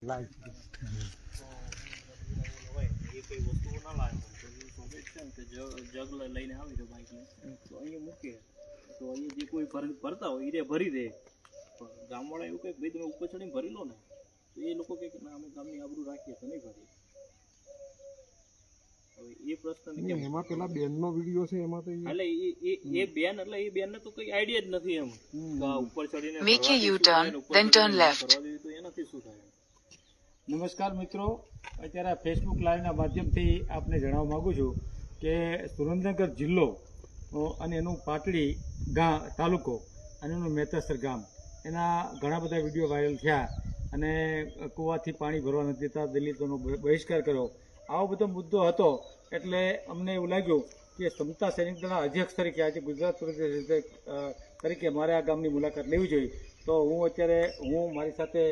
Light એ કઈ વસ્તુઓ ના લાવે છે ને કે જગ લઈને આવી તો બાઈકને તો અહીંયા મૂકે તો અહીંયા જે કોઈ ભરતા હોય એ ભરી દે. ગામવાળા એવું કહે ભાઈ તમે ઉપર ચડીને ભરી લો ને, તો એ લોકો કહે કે ના અમે ગામની આબરૂ રાખીએ તો નહીં ભરીએ. હવે એ પ્રશ્ન એમાં પેલા બેનનો વિડીયો છે એમાં તો એટલે એ બેન એટલે એ બેનને તો કઈ આઈડિયા જ નથી એમ ઉપર ચડીને Make a U-turn, then turn left. તો એનાથી શું થાય? નમસ્કાર મિત્રો, અત્યારે ફેસબુક લાઈવના માધ્યમથી આપને જણાવવા માગું છું કે સુરેન્દ્રનગર જિલ્લો અને એનું પાટડી તાલુકો અને એનું મેતસર ગામ એના ઘણા બધા વિડીયો વાયરલ થયા અને કૂવાથી પાણી ભરવા નથી દેતા, દલિતોનો બહિષ્કાર કર્યો, આવો બધો મુદ્દો હતો. એટલે અમને એવું લાગ્યું કે સમતા સૈનિક દળના અધ્યક્ષ તરીકે આજે ગુજરાત પ્રદેશ તરીકે મારે આ ગામની મુલાકાત લેવી જોઈએ. તો હું મારી સાથે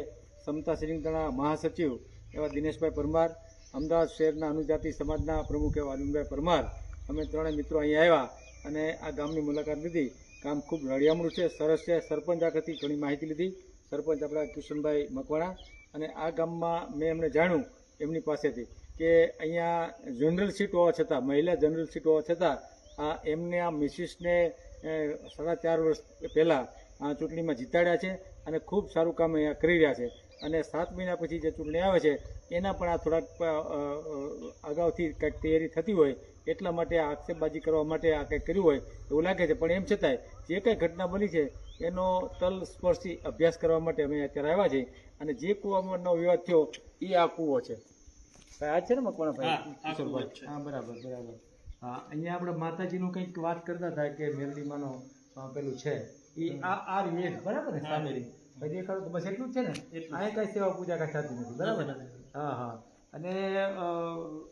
સમતા સૈનિક દળના મહાસચિવ એવા દિનેશભાઈ પરમાર, અમદાવાદ શહેરના અનુજાતિ સમાજના પ્રમુખ એવા અરવિંદભાઈ પરમાર, અમે ત્રણેય મિત્રો અહીં આવ્યા અને આ ગામની મુલાકાત લીધી. ગામ ખૂબ રળિયામણું છે, સરસ છે. સરપંચ આગળથી ઘણી માહિતી લીધી, સરપંચ આપણા કિશનભાઈ મકવાણા. અને આ ગામમાં મેં એમને જાણ્યું એમની પાસેથી કે અહીંયા જનરલ સીટ હોવા છતાં, મહિલા જનરલ સીટ હોવા છતાં એમને આ મિસિસને 4.5 વર્ષ પહેલાં ચૂંટણીમાં જીતાડ્યા છે અને ખૂબ સારું કામ અહીંયા કરી રહ્યા છે. અને 7 મહિના પછી જે ચૂંટણી આવે છે એના પણ આ થોડાક અગાઉથી કંઈક તૈયારી થતી હોય એટલા માટે આ આક્ષેપબાજી કરવા માટે આ કંઈક કર્યું હોય એવું લાગે છે. પણ એમ છતાંય જે કંઈ ઘટના બની છે એનો તલસ્પર્શી અભ્યાસ કરવા માટે અમે અત્યારે આવ્યા છીએ. અને જે કૂવાનો વિવાદ થયો એ આ કૂવો છે. આ છે ને મકવાણાભાઈ? હા, બરાબર. હા, અહીંયા આપણે માતાજીનું કંઈક વાત કરતા હતા કે મેરડીમાંનો પેલું છે એ આ રીત બરાબર ને સામેરી ભાઈ દેખાડો તો બસ એટલું જ છે ને. અહીંયા કઈ સેવા પૂજા કઈ થતી નથી, બરાબર? હા. અને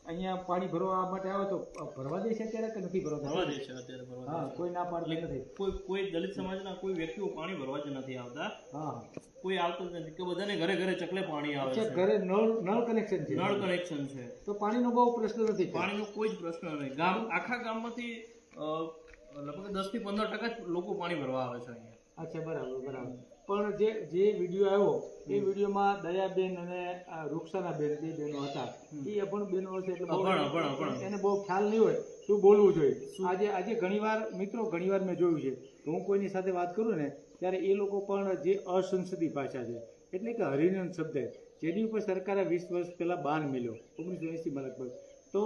અહીંયા પાણી ભરવા માટે આવે તો ભરવા દે છે અત્યારે કે નથી ભરવા દે છે અત્યારે? હા, કોઈ ના પાડતી નથી. કોઈ દલિત સમાજના કોઈ વ્યક્તિઓ પાણી ભરવા જ નથી આવતા. હા, કોઈ આવતું જ નથી કે બધાને ઘરે ઘરે ચકલે પાણી આવે છે. ઘરે નળ કનેક્શન છે. નળ કનેક્શન છે તો પાણીનો બહુ પ્રશ્ન નથી. પાણીનો કોઈ જ પ્રશ્ન નથી. આખા ગામમાંથી લગભગ 10 થી 15% જ લોકો પાણી ભરવા આવે છે અહીંયા. અચ્છા, બરાબર. પણ જે વિડીયો આવ્યો એ વિડીયોમાં દયાબેન અને રૂક્ષાનાબેન જે બહેનો હતા એ અભણ બહેનો હશે એટલે એને બહુ ખ્યાલ નહીં હોય શું બોલવું જોઈએ. આજે ઘણીવાર મેં જોયું છે કે હું કોઈની સાથે વાત કરું ને ત્યારે એ લોકો પણ જે અસંસદીય ભાષા છે એટલે કે હરિનંદ શબ્દ જેની ઉપર સરકારે 20 વર્ષ પહેલાં બાન મેલ્યો 1980માં લગભગ. તો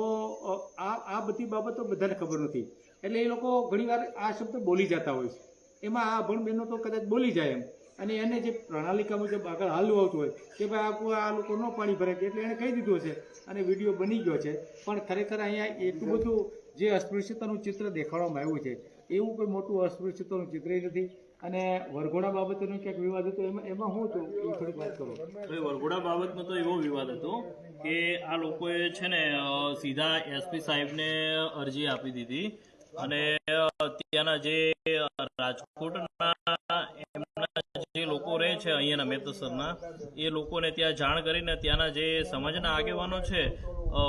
આ બધી બાબતો બધાને ખબર નથી એટલે એ લોકો ઘણીવાર આ શબ્દ બોલી જતા હોય છે. એમાં આ અભણ બહેનો તો કદાચ બોલી જાય એમ અને એને જે પ્રણાલિકા મુજબ આગળ હાલવું આવતું હોય કે ભાઈ આ લોકો ન પાણી ભરે એટલે એને કહી દીધું હશે અને વિડીયો બની ગયો છે. પણ ખરેખર અહીંયા એટલું બધું જે અસ્પૃશ્યતાનું ચિત્ર દેખાડવામાં આવ્યું છે એવું કોઈ મોટું અસ્પૃશ્યતાનું ચિત્ર નથી. અને વરઘોડા બાબતનો ક્યાંક વિવાદ હતો એમાં શું હતું એ થોડીક વાત કરો. વરઘોડા બાબતમાં તો એવો વિવાદ હતો કે આ લોકોએ છે ને સીધા એસપી સાહેબને અરજી આપી દીધી અને ત્યાંના જે રાજકોટના જે લોકો રહે છે અહીંયાના મેતસરના એ લોકોને ત્યાં જાણ કરીને ત્યાંના જે સમાજના આગેવાનો છે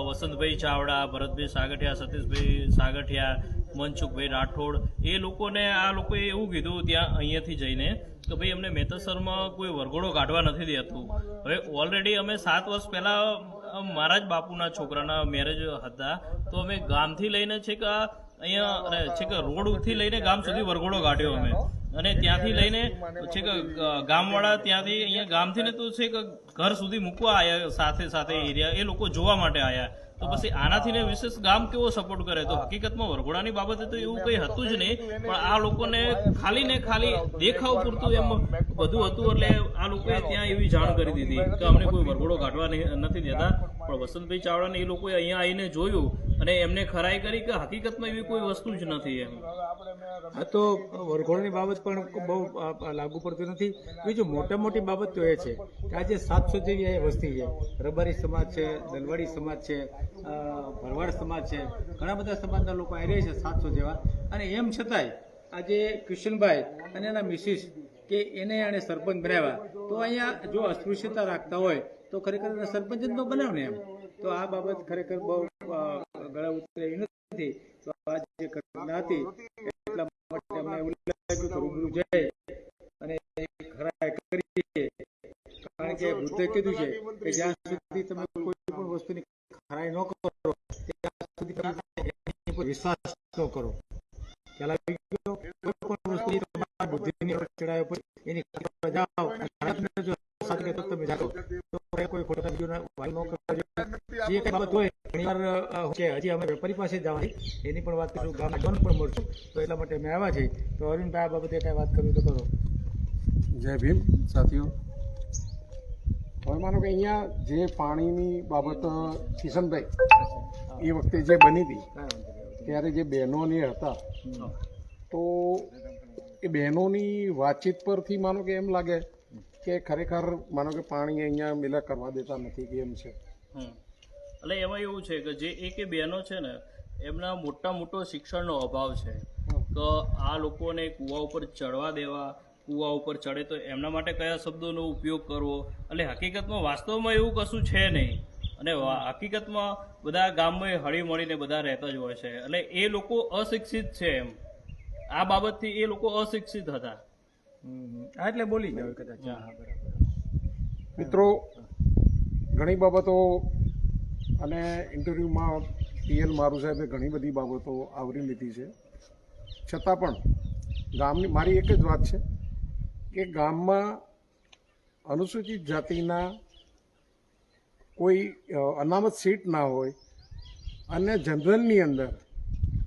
વસંતભાઈ ચાવડા, ભરતભાઈ સાગઠિયા, સતીશભાઈ સાગઠિયા, મનસુખભાઈ રાઠોડ એ લોકોને આ લોકોએ એવું કીધું ત્યાં અહીંયાથી જઈને કે ભાઈ અમને મેતસરમાં કોઈ વરઘોડો કાઢવા નથી દેતું. હવે ઓલરેડી અમે 7 વર્ષ પહેલા મારા જ બાપુના છોકરાના મેરેજ હતા તો અમે ગામથી લઈને છે કે અહીંયા છે કે રોડથી લઈને ગામ સુધી વરઘોડો કાઢ્યો અમે. અને ત્યાંથી લઈને છે કે ગામવાળા ત્યાંથી અહીંયા ગામથી ને તો છે કે ઘર સુધી મૂકવા આવ્યા, સાથે એરિયા એ લોકો જોવા માટે આવ્યા. તો પછી આનાથી ને વિશેષ ગામ કેવો સપોર્ટ કરે? તો હકીકતમાં વરઘોડાની બાબતે તો એવું કંઈ હતું જ નહીં, પણ આ લોકોને ખાલી દેખાવ પૂરતું એમ બધું હતું. એટલે આ લોકોએ ત્યાં એવી જાણ કરી દીધી કે અમને કોઈ વરઘોડો કાઢવા નથી દેતા. પણ વસંતભાઈ ચાવડાને એ લોકોએ અહીંયા આવીને જોયું અને એમને ખરાઈ કરી કે હકીકતમાં એવી કોઈ વસ્તુ જ નથી એમ. હા, તો વરઘોડાની બાબત પણ બહુ લાગુ પડતી નથી. બીજું મોટી બાબત તો એ છે કે આજે 700 જેવી અહીં વસ્તી છે. રબારી સમાજ છે, દલવાડી સમાજ છે, ભરવાડ સમાજ છે, ઘણા બધા સમાજના લોકો આવી રહ્યા છે 700 જેવા. અને એમ છતાંય આજે કિશનભાઈ અને એના મિસિસ કે એને આને સરપંચ બનાવ્યા તો અહીંયા જો અસ્પૃશ્યતા રાખતા હોય તો ખરેખર સરપંચ જ ન બનાવ ને એમ. તો આ બાબત ખરેખર બહુ ગળા ઉતરે એવી નથી. તો આ જે ઘટના હતી એટલા માટે અમને એવું લાગ્યું કે રૂબરૂ જાય અને ખરાઈ કરીએ. કારણ કે ખેડૂતે કીધું છે કે જ્યાં સુધી તમે કોઈ પણ વસ્તુની ખરાઈ ન કરો ત્યાં સુધી તમે એની પર વિશ્વાસ ન કરો. ખ્યાલ આવી ગયો? કોઈ પણ વસ્તુ તમારા બુદ્ધિની ચડાવ્યા પછી એની ખાતર જાઓ અને જો સાચું કહેતો તમે જાઓ તો કોઈ ખોટા બીજું વાલ ન કરવા જોઈએ. જે કઈ બાબત હોય ઘણીવાર છે હજી અમે વેપારી પાસે જવાની એની પણ વાત કરીશું, ગામના ડોન પણ મળશું, તો એટલા માટે અમે આવ્યા છીએ. તો અરવિંદભાઈ આ બાબતે કઈ વાત કરવી તો કરો. જય ભીમ સાથીઓ. હવે માનો કે અહીંયા જે પાણીની બાબત કિશનભાઈ એ વખતે જે બની હતી ત્યારે જે બહેનોને હતા તો એ બહેનોની વાતચીત પરથી માનો કે એમ લાગે કે ખરેખર માનો કે પાણી અહીંયા મિલા કરવા દેતા નથી કે એમ છે. એટલે એમાં એવું છે કે જે એક બહેનો છે ને એમના મોટો શિક્ષણનો અભાવ છે. તો આ લોકોને કૂવા ઉપર ચડવા દેવા, કૂવા ઉપર ચડે તો એમના માટે કયા શબ્દોનો ઉપયોગ કરવો, એટલે હકીકતમાં વાસ્તવમાં એવું કશું છે નહીં. અને હકીકતમાં બધા ગામમાં હળી મળીને બધા રહેતા જ હોય છે. એટલે એ લોકો અશિક્ષિત છે. એમ આ બાબતથી એ લોકો અશિક્ષિત હતા. એટલે બોલી જાવ કદાચ. મિત્રો ઘણી બાબતો અને ઇન્ટરવ્યૂમાં પીએલ મારું સાહેબે ઘણી બધી બાબતો આવરી લીધી છે. છતાં પણ ગામની મારી એક જ વાત છે કે ગામમાં અનુસૂચિત જાતિના કોઈ અનામત સીટ ના હોય અને જનરલની અંદર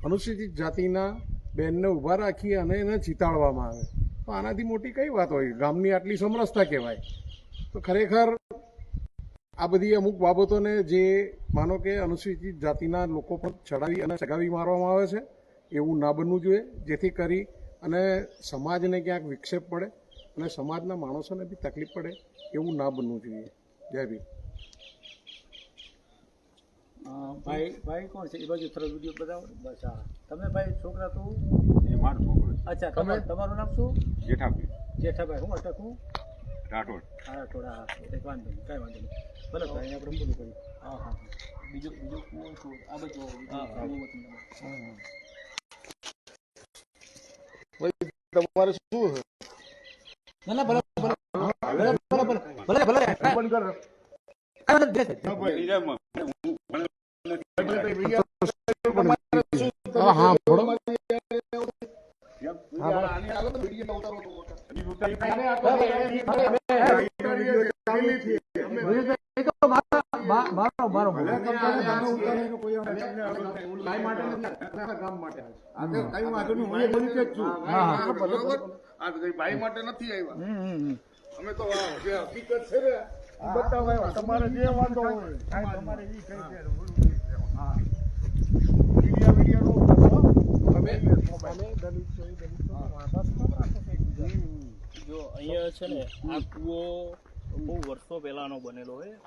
અનુસૂચિત જાતિના બેનને ઊભા રાખી અને એને જીતાડવામાં આવે તો આનાથી મોટી કઈ વાત હોય? ગામની આટલી સમરસતા કહેવાય. તો ખરેખર આ બધી અમુક બાબતોને જે માનો કે અનુસૂચિત જાતિના લોકો પણ ચડાવી અને સગાવી મારવામાં આવે છે એવું ના બનવું જોઈએ, જેથી કરી અને સમાજને ક્યાંક વિક્ષેપ પડે અને સમાજના માણસોને બી તકલીફ પડે એવું ના બનવું જોઈએ. જય ભીમ. ભાઈ કોણ છે એ બાજુ થોડો વિડીયો બતાવો. બસ હા, તમે ભાઈ છોકરા તો એ મારો છોકરો છે. અચ્છા, તમારું નામ શું? જેઠાભાઈ જેઠાભાઈ. હું અટક હું રાઠોડ. હા થોડા હા એક વાંધો નહીં, કાંઈ વાંધો નહીં. ભલે ભાઈ આપણે પૂરું કરીએ. હા હા બીજો કૂવો શું? આ બધું તમારે શું છે? ના ના ભલે ભલે ભલે ભલે ભલે ભલે હા બોલો. ભાઈ માટે નથી આવ્યા અમે તો જે હકીકત છે ને બતાવવા તમારે જે વાંધો હોય તમારે ઈ થઈ જાય. જો અહીંયા છે ને આ કૂવો બહુ વર્ષો પહેલાનો બનેલો હોય,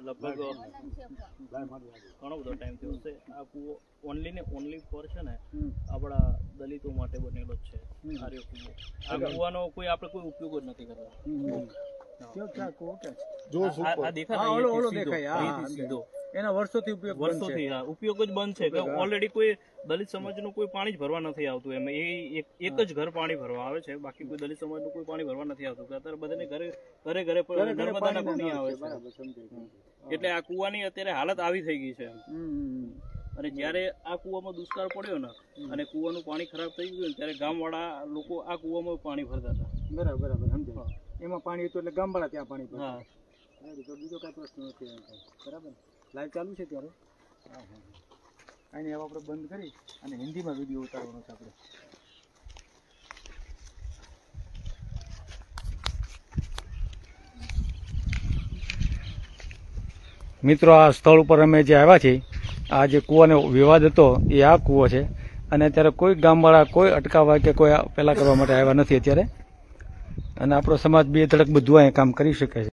લગભગ ઘણો બધો ટાઈમ થયો હશે. આ કૂવો ઓનલી ફોર છે ને આપણા દલિતો માટે બનેલો જ છે. આ રહ્યો કૂવો. આ કૂવાનો કોઈ આપણે કોઈ ઉપયોગ જ નથી કરતા. આ દેખાય સીધો એના વર્ષોથી ઉપયોગ જ બંધ છે. ઓલરેડી કોઈ દલિત સમાજનું કોઈ પાણી જ ભરવા નથી આવતું. એમ એ એક જ ઘર પાણી ભરવા આવે છે, બાકી કોઈ દલિત સમાજનું કોઈ પાણી ભરવા નથી આવતું. અત્યારે બધાને ઘરે નર્મદાના પાણી આવે છે. એટલે આ કૂવાની અત્યારે હાલત આવી થઈ ગઈ છે. અને જ્યારે આ કૂવામાં દુષ્કાળ પડ્યો ને અને કૂવાનું પાણી ખરાબ થઈ ગયું ને ત્યારે ગામવાળા લોકો આ કૂવામાં પાણી ભરતા હતા. બરાબર સમજાય. એમાં પાણી હતું એટલે ગામવાળા ત્યાં પાણી ભરતા. હા, બીજો કઈ પ્રશ્ન નથી. બરાબર. લાઈવ ચાલુ છે ત્યારે. હા હા. આને હવે આપણે બંધ કરી અને હિન્દીમાં વિડીયો ઉતારવાનો છે આપણે. મિત્રો, આ સ્થળ ઉપર અમે જે આવ્યા છીએ, આ જે કૂવાનો વિવાદ હતો એ આ કૂવો છે. અને અત્યારે કોઈ ગામવાળા કોઈ અટકાવવા કે કોઈ પેલા કરવા માટે આવ્યા નથી અત્યારે. અને આપણો સમાજ બે ધડક બધું અહીંયા કામ કરી શકે છે.